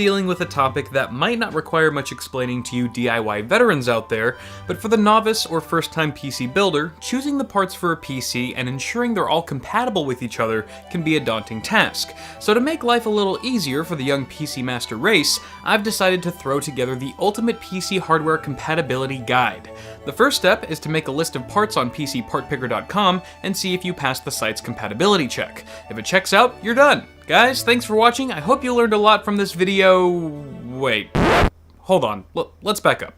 dealing with a topic that might not require much explaining to you DIY veterans out there, but for the novice or first-time PC builder, choosing the parts for a PC and ensuring they're all compatible with each other can be a daunting task. So to make life a little easier for the young PC master race, I've decided to throw together the ultimate PC hardware compatibility guide. The first step is to make a list of parts on PCPartPicker.com and see if you pass the site's compatibility check. If it checks out, you're done. Guys, thanks for watching. I hope you learned a lot from this video. Wait, hold on. Let's back up.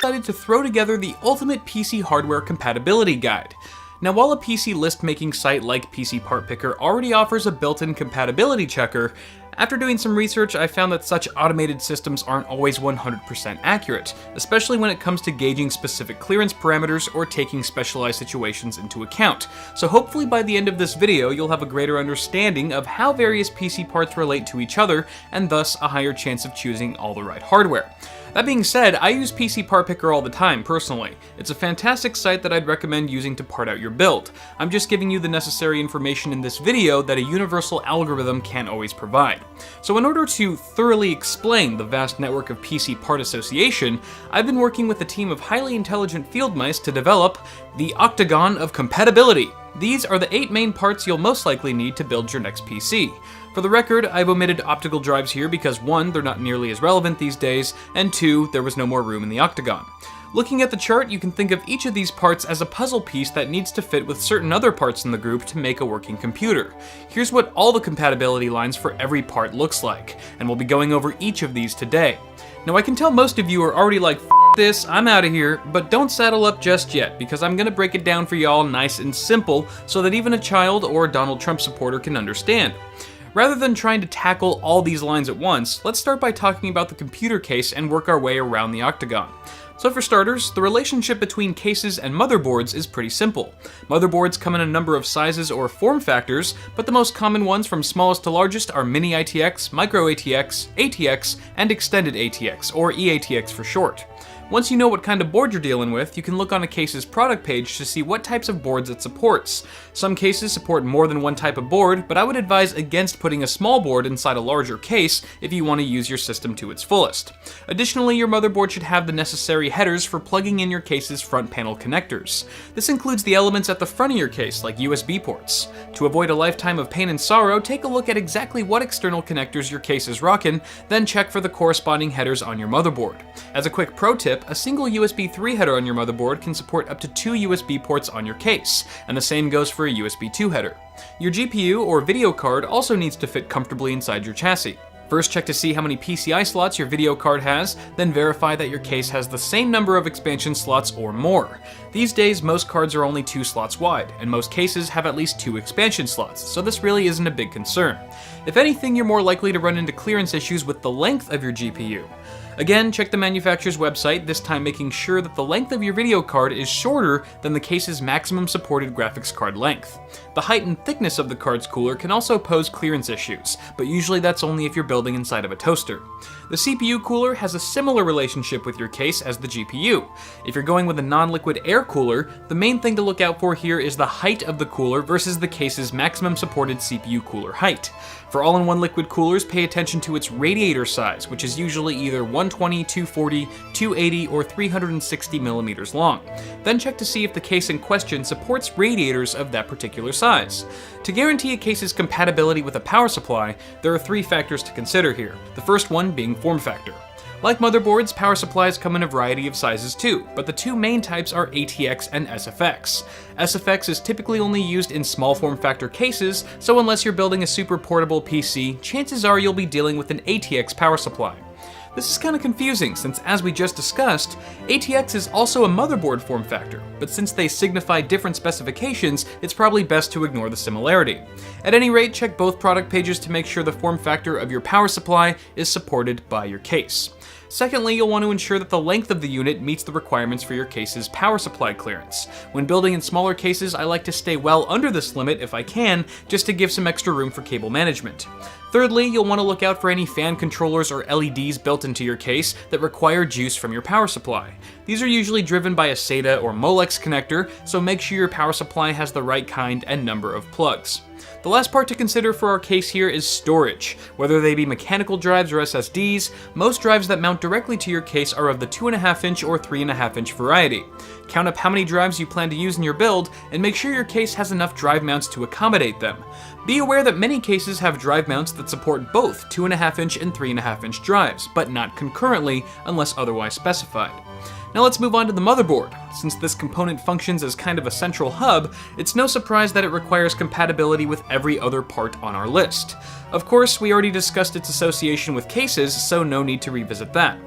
I decided to throw together the ultimate PC hardware compatibility guide. Now, while a PC list-making site like PC Part Picker already offers a built-in compatibility checker, after doing some research, I found that such automated systems aren't always 100% accurate, especially when it comes to gauging specific clearance parameters or taking specialized situations into account. So hopefully by the end of this video, you'll have a greater understanding of how various PC parts relate to each other, and thus a higher chance of choosing all the right hardware. That being said, I use PC Part Picker all the time, personally. It's a fantastic site that I'd recommend using to part out your build. I'm just giving you the necessary information in this video that a universal algorithm can't always provide. So in order to thoroughly explain the vast network of PC part association, I've been working with a team of highly intelligent field mice to develop the Octagon of Compatibility. These are the 8 main parts you'll most likely need to build your next PC. For the record, I've omitted optical drives here because 1, they're not nearly as relevant these days, and 2, there was no more room in the Octagon. Looking at the chart, you can think of each of these parts as a puzzle piece that needs to fit with certain other parts in the group to make a working computer. Here's what all the compatibility lines for every part looks like, and we'll be going over each of these today. Now, I can tell most of you are already like, "F this, I'm out of here," but don't saddle up just yet, because I'm gonna break it down for y'all nice and simple so that even a child or a Donald Trump supporter can understand. Rather than trying to tackle all these lines at once, let's start by talking about the computer case and work our way around the Octagon. So for starters, the relationship between cases and motherboards is pretty simple. Motherboards come in a number of sizes or form factors, but the most common ones from smallest to largest are Mini ATX, Micro ATX, ATX, and Extended ATX, or EATX for short. Once you know what kind of board you're dealing with, you can look on a case's product page to see what types of boards it supports. Some cases support more than one type of board, but I would advise against putting a small board inside a larger case if you want to use your system to its fullest. Additionally, your motherboard should have the necessary headers for plugging in your case's front panel connectors. This includes the elements at the front of your case, like USB ports. To avoid a lifetime of pain and sorrow, take a look at exactly what external connectors your case is rocking, then check for the corresponding headers on your motherboard. As a quick pro tip, a single USB 3 header on your motherboard can support up to 2 USB ports on your case, and the same goes for a USB 2 header. Your GPU or video card also needs to fit comfortably inside your chassis. First, check to see how many PCI slots your video card has, then verify that your case has the same number of expansion slots or more. These days, most cards are only 2 slots wide, and most cases have at least 2 expansion slots, so this really isn't a big concern. If anything, you're more likely to run into clearance issues with the length of your GPU. Again, check the manufacturer's website, this time making sure that the length of your video card is shorter than the case's maximum supported graphics card length. The height and thickness of the card's cooler can also pose clearance issues, but usually that's only if you're building inside of a toaster. The CPU cooler has a similar relationship with your case as the GPU. If you're going with a non-liquid air cooler, the main thing to look out for here is the height of the cooler versus the case's maximum supported CPU cooler height. For all-in-one liquid coolers, pay attention to its radiator size, which is usually either 120, 240, 280, or 360 millimeters long. Then check to see if the case in question supports radiators of that particular size. To guarantee a case's compatibility with a power supply, there are 3 factors to consider here, the first one being form factor. Like motherboards, power supplies come in a variety of sizes too, but the 2 main types are ATX and SFX. SFX is typically only used in small form factor cases, so unless you're building a super portable PC, chances are you'll be dealing with an ATX power supply. This is kind of confusing since, as we just discussed, ATX is also a motherboard form factor, but since they signify different specifications, it's probably best to ignore the similarity. At any rate, check both product pages to make sure the form factor of your power supply is supported by your case. Secondly, you'll want to ensure that the length of the unit meets the requirements for your case's power supply clearance. When building in smaller cases, I like to stay well under this limit if I can, just to give some extra room for cable management. Thirdly, you'll want to look out for any fan controllers or LEDs built into your case that require juice from your power supply. These are usually driven by a SATA or Molex connector, so make sure your power supply has the right kind and number of plugs. The last part to consider for our case here is storage. Whether they be mechanical drives or SSDs, most drives that mount directly to your case are of the 2.5-inch or 3.5-inch variety. Count up how many drives you plan to use in your build, and make sure your case has enough drive mounts to accommodate them. Be aware that many cases have drive mounts that support both 2.5-inch and 3.5-inch drives, but not concurrently unless otherwise specified. Now let's move on to the motherboard. Since this component functions as kind of a central hub, it's no surprise that it requires compatibility with every other part on our list. Of course, we already discussed its association with cases, so no need to revisit that.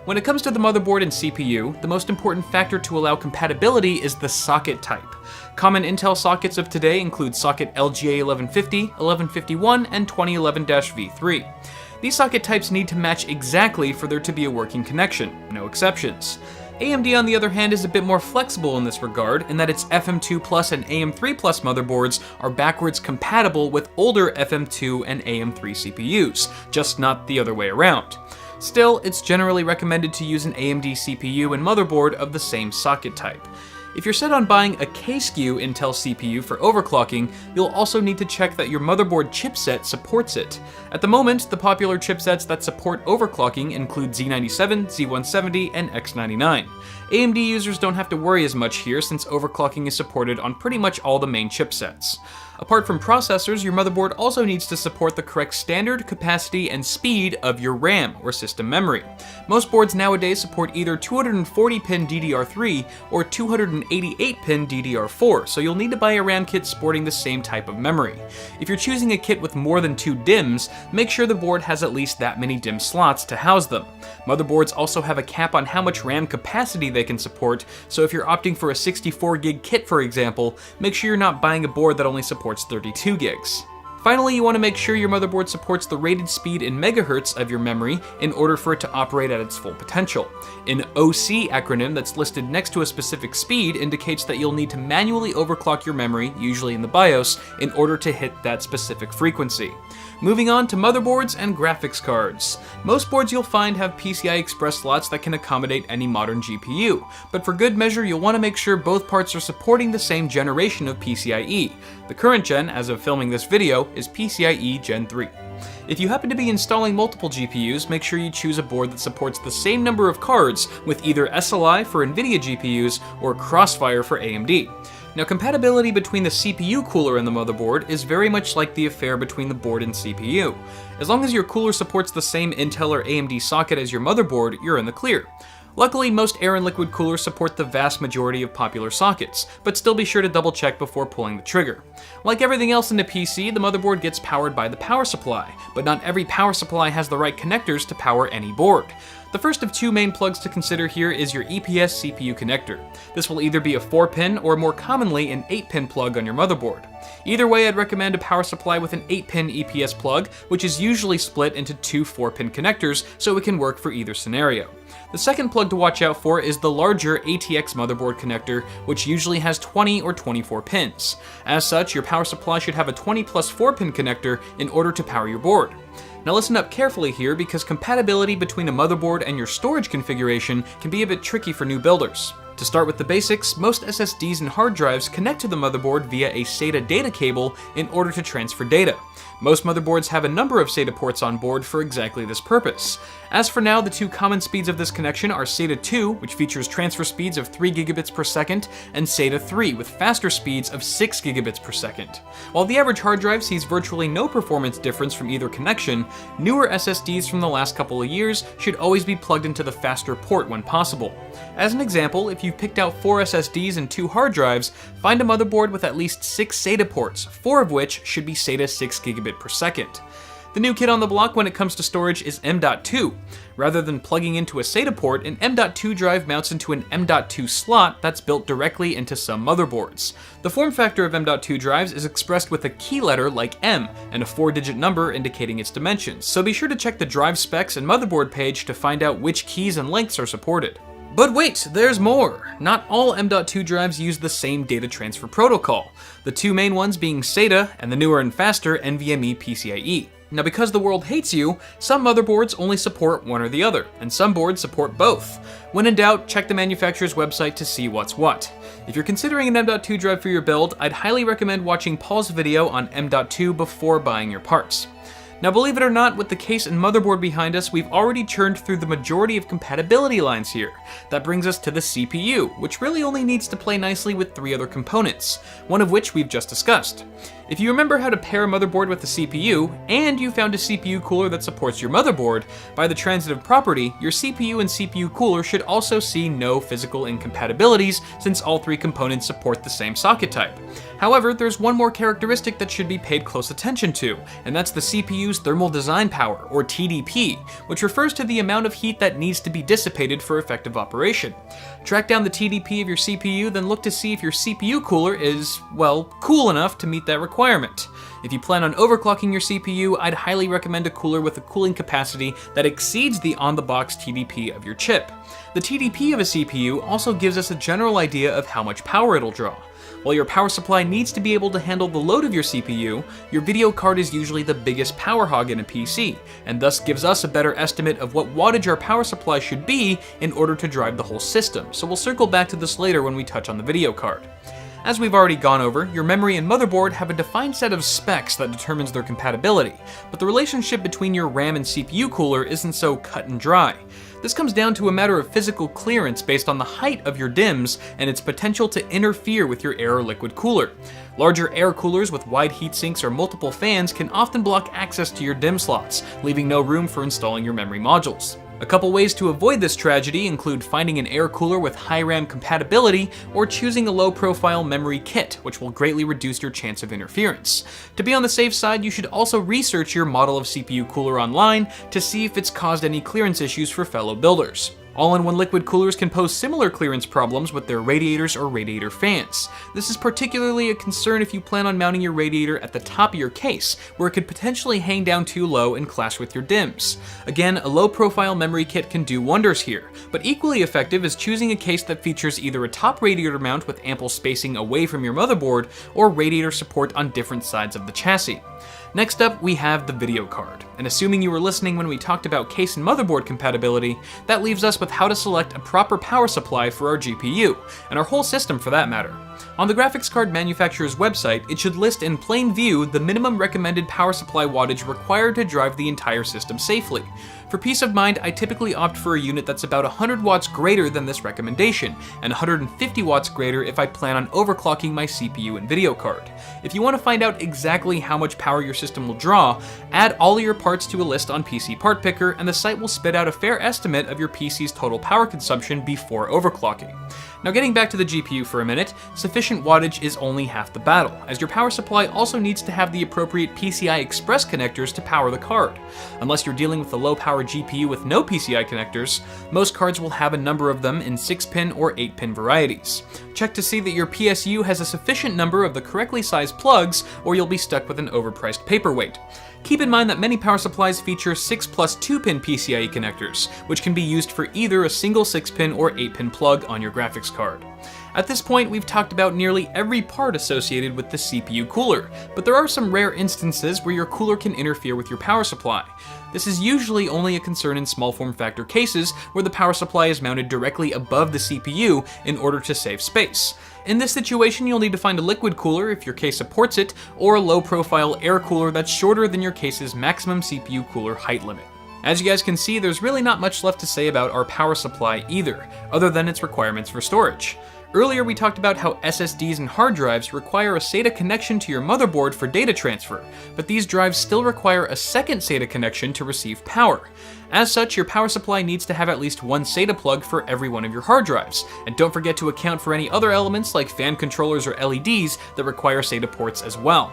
When it comes to the motherboard and CPU, the most important factor to allow compatibility is the socket type. Common Intel sockets of today include socket LGA 1150, 1151, and 2011-V3. These socket types need to match exactly for there to be a working connection, no exceptions. AMD, on the other hand, is a bit more flexible in this regard, in that its FM2 Plus and AM3 Plus motherboards are backwards compatible with older FM2 and AM3 CPUs, just not the other way around. Still, it's generally recommended to use an AMD CPU and motherboard of the same socket type. If you're set on buying a K-SKU Intel CPU for overclocking, you'll also need to check that your motherboard chipset supports it. At the moment, the popular chipsets that support overclocking include Z97, Z170, and X99. AMD users don't have to worry as much here since overclocking is supported on pretty much all the main chipsets. Apart from processors, your motherboard also needs to support the correct standard, capacity, and speed of your RAM, or system memory. Most boards nowadays support either 240-pin DDR3 or 288-pin DDR4, so you'll need to buy a RAM kit sporting the same type of memory. If you're choosing a kit with more than 2 DIMMs, make sure the board has at least that many DIMM slots to house them. Motherboards also have a cap on how much RAM capacity they can support, so if you're opting for a 64 gig kit, for example, make sure you're not buying a board that only supports 32 gigs. Finally, you want to make sure your motherboard supports the rated speed in megahertz of your memory in order for it to operate at its full potential. An OC acronym that's listed next to a specific speed indicates that you'll need to manually overclock your memory, usually in the BIOS, in order to hit that specific frequency. Moving on to motherboards and graphics cards. Most boards you'll find have PCI Express slots that can accommodate any modern GPU, but for good measure you'll want to make sure both parts are supporting the same generation of PCIe. The current gen, as of filming this video, is PCIe Gen 3. If you happen to be installing multiple GPUs, make sure you choose a board that supports the same number of cards with either SLI for NVIDIA GPUs or Crossfire for AMD. Now, compatibility between the CPU cooler and the motherboard is very much like the affair between the board and CPU. As long as your cooler supports the same Intel or AMD socket as your motherboard, you're in the clear. Luckily, most air and liquid coolers support the vast majority of popular sockets, but still be sure to double check before pulling the trigger. Like everything else in the PC, the motherboard gets powered by the power supply, but not every power supply has the right connectors to power any board. The first of 2 main plugs to consider here is your EPS CPU connector. This will either be a 4-pin or more commonly an 8-pin plug on your motherboard. Either way, I'd recommend a power supply with an 8-pin EPS plug, which is usually split into 2 4-pin connectors so it can work for either scenario. The second plug to watch out for is the larger ATX motherboard connector, which usually has 20 or 24 pins. As such, your power supply should have a 20 plus 4-pin connector in order to power your board. Now listen up carefully here because compatibility between a motherboard and your storage configuration can be a bit tricky for new builders. To start with the basics, most SSDs and hard drives connect to the motherboard via a SATA data cable in order to transfer data. Most motherboards have a number of SATA ports on board for exactly this purpose. As for now, the 2 common speeds of this connection are SATA 2, which features transfer speeds of 3 gigabits per second, and SATA 3, with faster speeds of 6 gigabits per second. While the average hard drive sees virtually no performance difference from either connection, newer SSDs from the last couple of years should always be plugged into the faster port when possible. As an example, if you've picked out 4 SSDs and 2 hard drives, find a motherboard with at least 6 SATA ports, 4 of which should be SATA 6 gigabit per second. The new kid on the block when it comes to storage is M.2. Rather than plugging into a SATA port, an M.2 drive mounts into an M.2 slot that's built directly into some motherboards. The form factor of M.2 drives is expressed with a key letter like M and a 4-digit number indicating its dimensions, so be sure to check the drive specs and motherboard page to find out which keys and lengths are supported. But wait, there's more! Not all M.2 drives use the same data transfer protocol, the two main ones being SATA and the newer and faster NVMe PCIe. Now because the world hates you, some motherboards only support one or the other, and some boards support both. When in doubt, check the manufacturer's website to see what's what. If you're considering an M.2 drive for your build, I'd highly recommend watching Paul's video on M.2 before buying your parts. Now believe it or not, with the case and motherboard behind us, we've already churned through the majority of compatibility lines here. That brings us to the CPU, which really only needs to play nicely with three other components, one of which we've just discussed. If you remember how to pair a motherboard with a CPU, and you found a CPU cooler that supports your motherboard, by the transitive property, your CPU and CPU cooler should also see no physical incompatibilities since all three components support the same socket type. However, there's one more characteristic that should be paid close attention to, and that's the CPU's thermal design power, or TDP, which refers to the amount of heat that needs to be dissipated for effective operation. Track down the TDP of your CPU, then look to see if your CPU cooler is, well, cool enough to meet that requirement. If you plan on overclocking your CPU, I'd highly recommend a cooler with a cooling capacity that exceeds the on-the-box TDP of your chip. The TDP of a CPU also gives us a general idea of how much power it'll draw. While your power supply needs to be able to handle the load of your CPU, your video card is usually the biggest power hog in a PC, and thus gives us a better estimate of what wattage our power supply should be in order to drive the whole system, so we'll circle back to this later when we touch on the video card. As we've already gone over, your memory and motherboard have a defined set of specs that determines their compatibility, but the relationship between your RAM and CPU cooler isn't so cut and dry. This comes down to a matter of physical clearance based on the height of your DIMMs and its potential to interfere with your air or liquid cooler. Larger air coolers with wide heat sinks or multiple fans can often block access to your DIMM slots, leaving no room for installing your memory modules. A couple ways to avoid this tragedy include finding an air cooler with high RAM compatibility or choosing a low-profile memory kit, which will greatly reduce your chance of interference. To be on the safe side, you should also research your model of CPU cooler online to see if it's caused any clearance issues for fellow builders. All-in-one liquid coolers can pose similar clearance problems with their radiators or radiator fans. This is particularly a concern if you plan on mounting your radiator at the top of your case, where it could potentially hang down too low and clash with your DIMMs. Again, a low-profile memory kit can do wonders here, but equally effective is choosing a case that features either a top radiator mount with ample spacing away from your motherboard, or radiator support on different sides of the chassis. Next up, we have the video card, and assuming you were listening when we talked about case and motherboard compatibility, that leaves us with how to select a proper power supply for our GPU, and our whole system for that matter. On the graphics card manufacturer's website, it should list in plain view the minimum recommended power supply wattage required to drive the entire system safely. For peace of mind, I typically opt for a unit that's about 100 watts greater than this recommendation, and 150 watts greater if I plan on overclocking my CPU and video card. If you want to find out exactly how much power your system will draw, add all of your parts to a list on PC Part Picker, and the site will spit out a fair estimate of your PC's total power consumption before overclocking. Now getting back to the GPU for a minute, sufficient wattage is only half the battle, as your power supply also needs to have the appropriate PCI Express connectors to power the card. Unless you're dealing with a low-power GPU with no PCI connectors, most cards will have a number of them in 6-pin or 8-pin varieties. Check to see that your PSU has a sufficient number of the correctly sized plugs, or you'll be stuck with an overpriced paperweight. Keep in mind that many power supplies feature 6 plus 2-pin PCIe connectors, which can be used for either a single 6-pin or 8-pin plug on your graphics card. At this point, we've talked about nearly every part associated with the CPU cooler, but there are some rare instances where your cooler can interfere with your power supply. This is usually only a concern in small form factor cases where the power supply is mounted directly above the CPU in order to save space. In this situation, you'll need to find a liquid cooler if your case supports it, or a low-profile air cooler that's shorter than your case's maximum CPU cooler height limit. As you guys can see, there's really not much left to say about our power supply either, other than its requirements for storage. Earlier we talked about how SSDs and hard drives require a SATA connection to your motherboard for data transfer, but these drives still require a second SATA connection to receive power. As such, your power supply needs to have at least one SATA plug for every one of your hard drives, and don't forget to account for any other elements like fan controllers or LEDs that require SATA ports as well.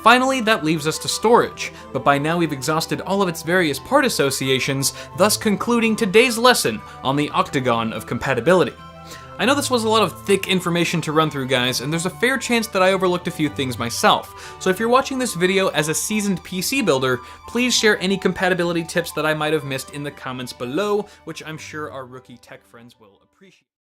Finally, that leaves us to storage, but by now we've exhausted all of its various part associations, thus concluding today's lesson on the octagon of compatibility. I know this was a lot of thick information to run through, guys, and there's a fair chance that I overlooked a few things myself. So if you're watching this video as a seasoned PC builder, please share any compatibility tips that I might have missed in the comments below, which I'm sure our rookie tech friends will appreciate.